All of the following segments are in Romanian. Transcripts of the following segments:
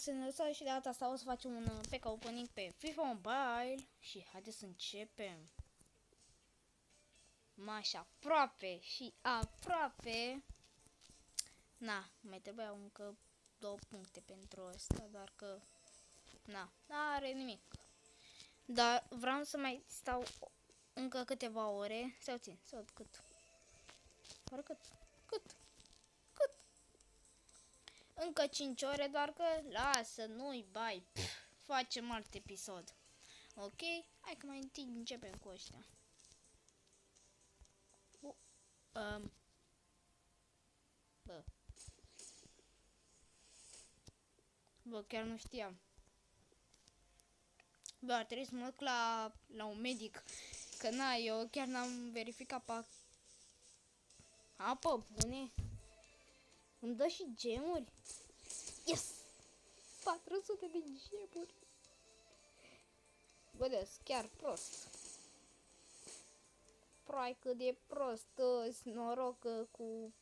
să ne lăsați și de data asta o să facem un pack opening pe FIFA Mobile și haideți să începem. Maș aproape și aproape. Na, mai trebuia încă 2 puncte pentru asta, doar că n-are nimic. Dar vreau să mai stau încă câteva ore, sau țin, sau cât. Doar cât. Încă 5 ore, doar că lasă, nu-i bai. Facem alt episod. Ok? Hai că mai întâi începem cu ăștia. Bă, chiar nu știam. Bă, ar trebui să mă duc la un medic. Că eu chiar n-am verificat pe... Apă bune. Îmi dă și gemuri. Yes! 400 de gemuri. Bă, chiar prost. Proai cât de prost. Noroc cu...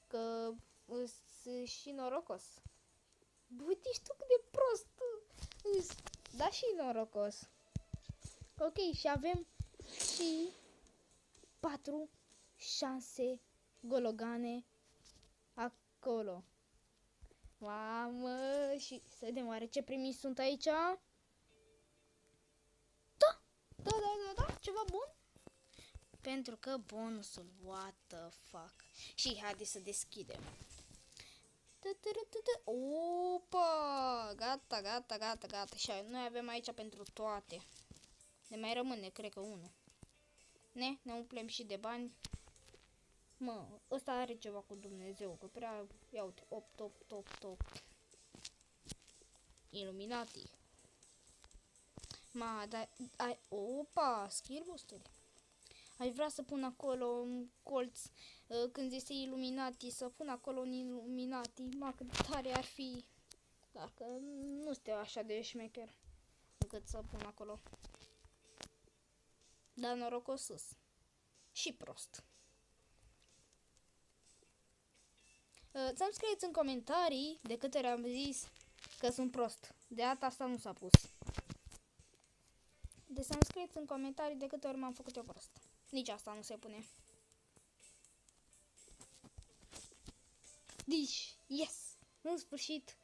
Că și norocos. Bă, uite tu cât de prost. Da, și norocos. Ok, și avem și 4 șanse gologane acolo. Mamă, și să vedem oare ce primi sunt aici. Da, ceva bun. Pentru că bonusul, what the fuck. Și haideți să deschidem. Opa, gata. Și noi avem aici pentru toate. Ne mai rămâne, cred că unul. Ne umplem și de bani. Mă, ăsta are ceva cu Dumnezeu, că prea, ia uite, 8. Illuminati. Opa, skill booster. Aș vrea să pun acolo un colț, când este Illuminati, să pun acolo un Illuminati. Cât tare ar fi, dar că nu este așa de șmecher încât să pun acolo. Dar norocos sus. Și prost. Să-mi scrieți în comentarii de câte ori am zis că sunt prost. De data asta nu s-a pus. Deci să-mi scrieți în comentarii de câte ori m-am făcut eu prost. Nici asta nu se pune. Deci, yes! În sfârșit,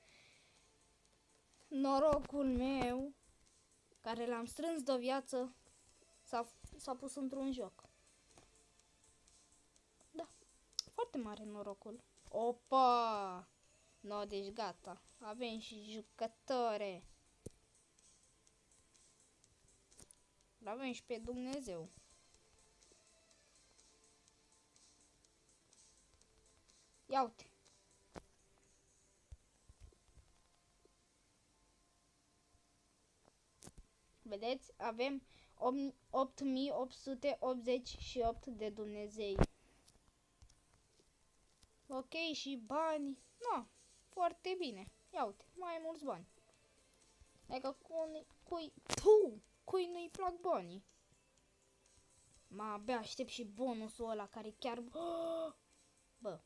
norocul meu, care l-am strâns de o viață, s-a pus într-un joc. Da, foarte mare norocul. Opa! No, deci gata. Avem și jucători. L-avem și pe Dumnezeu. Ia uite. Vedeți? Avem 8888 de Dumnezei. Ok, și bani. No, foarte bine. Ia uite, mai mulți bani. Adică cui nu-i plac banii? Abia aștept și bonusul ăla care chiar... Bă.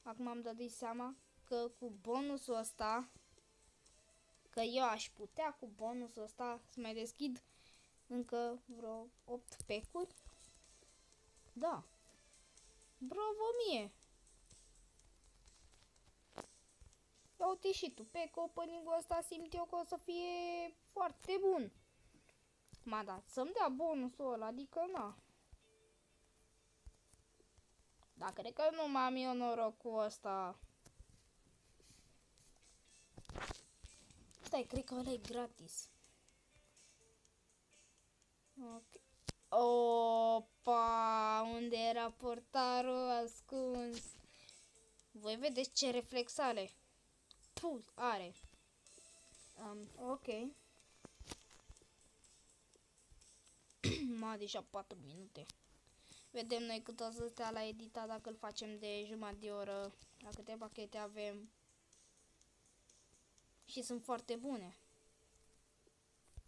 Acum am dat seama că cu bonusul ăsta, că eu aș putea cu bonusul ăsta să mai deschid încă vreo 8 pack-uri. Da. Bravo mie! Ia uite și tu, pack opening-ul ăsta simt eu că o să fie foarte bun. Da, să-mi dea bonusul ăla, adică na. Da, cred că nu m-am eu noroc cu ăsta. Stai, cred că ăla e gratis. Ok. Opa, unde era portarul ascuns? Voi vedeți ce reflex are. Are. Ok. Deja 4 minute. Vedem noi cât o să stea la editat dacă îl facem de jumătate de oră. La câte pachete avem. Și sunt foarte bune.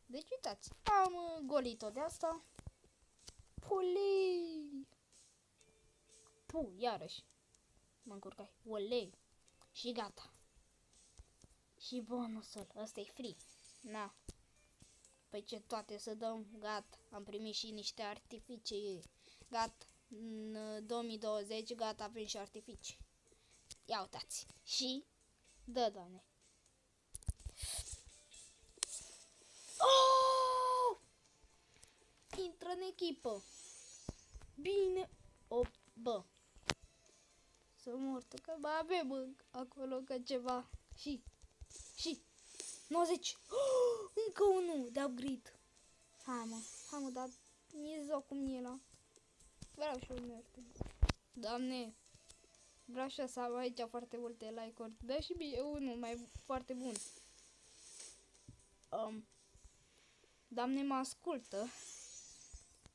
Deci uitați, am golit-o de asta. Pulei! Iarăși. Mă încurcai. Olei. Și gata. Și bonusul, ăsta e free. Na. Păi ce toate să dăm, gata. Am primit și niște artificii. Gata. În 2020, gata, avem și artificii. Ia uitați. Și, dă, Doamne. Oh! Intră în echipă. Bine. O, bă. Să mortă, că mai avem acolo că ceva. Și 90. Oh, încă unul de upgrade. Hai mă, dar mi-e zău cum e la. Vreau și eu Doamne. Vreau și să am aici foarte multe like-uri. Dă și mie unul mai foarte bun. Doamne, mă ascultă.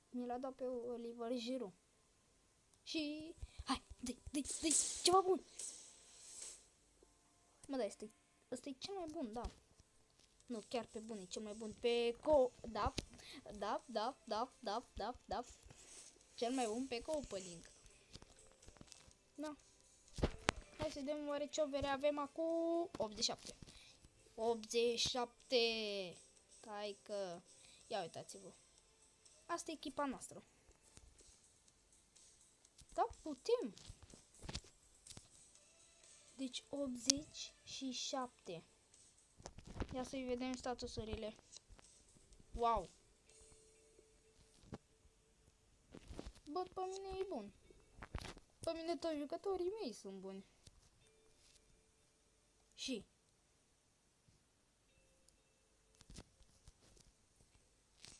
Mi l-a dat pe Oliver Giroud. Și... hai, dă-i, ceva bun. Mă, da, ăsta e cel mai bun, da. Nu, chiar pe bun, e cel mai bun. Da. Cel mai bun pe opening. Da. Hai să vedem oare ce overe avem acum. 87. 87. Hai că... ia uitați-vă. Asta e echipa noastră. Da, putem. Deci 87. Ia să-i vedem statusurile. Wow. Bă, pe mine e bun. Pe mine toți jucătorii mei sunt buni. Și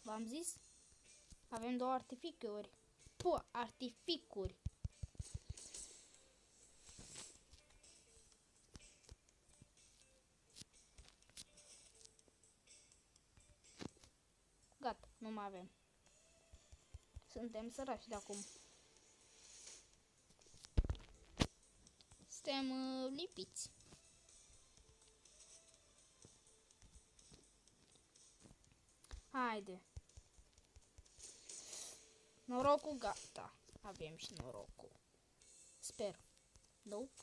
v-am zis? Avem două artificuri. Artificuri. Gata, nu mai avem. Suntem săraci de acum. Suntem lipiți. Haide. Norocul gata. Avem și norocul. Sper. Nope.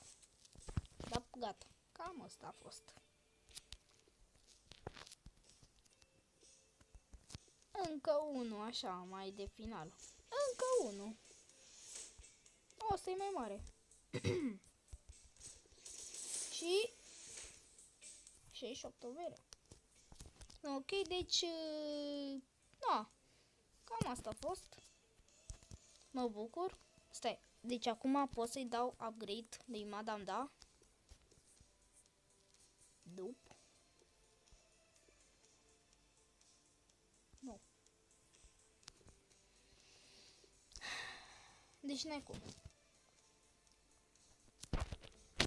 Da, gata. Cam asta a fost. Încă unul, așa, mai de final. Încă unul. O, ăsta e mai mare. Și 68 overe. Ok, deci... da. Cam asta a fost. Mă bucur. Stai, deci acum pot să-i dau upgrade lui Madame Da? Nope. Nu. Deci n-ai cum.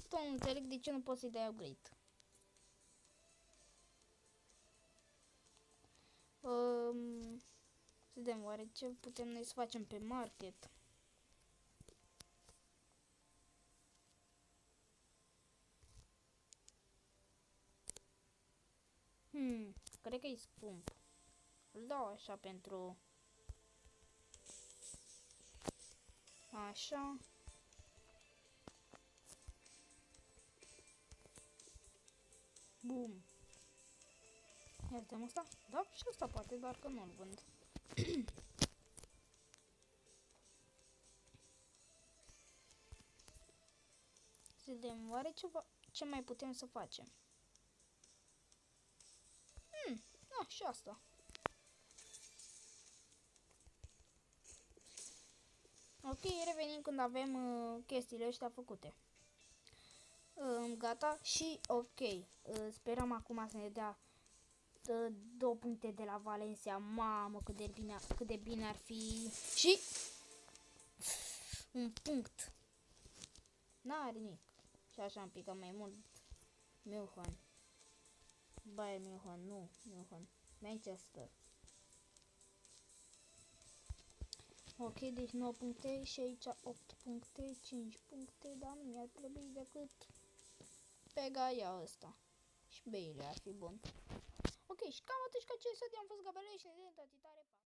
Tot nu înțeleg de ce nu poți să-i dai upgrade. Să vedem oare ce putem noi să facem pe market. Cred că e scump. Îl dau așa pentru... așa. Bum. Ia vedem asta? Da, și asta poate, doar că nu-l vând. Să vedem, oare ce mai putem să facem? Da, și asta. Ok, revenim când avem chestiile astea făcute. Gata și ok. Sperăm acum să ne dea 2 puncte de la Valencia. Mamă, cât de bine ar fi. Și un punct. N-are nimic. Și așa am picat mai mult. Milhan. Bayern Milhan, nu. Milhan. Manchester. Ok, deci 9 puncte și aici 8 puncte, 5 puncte, dar nu mi-ar trebui decât pe Gaia ăsta. Și Bailey ar fi bun. Ok, și cam atât, ca ce să am fost Gabriel și ne vedem tare.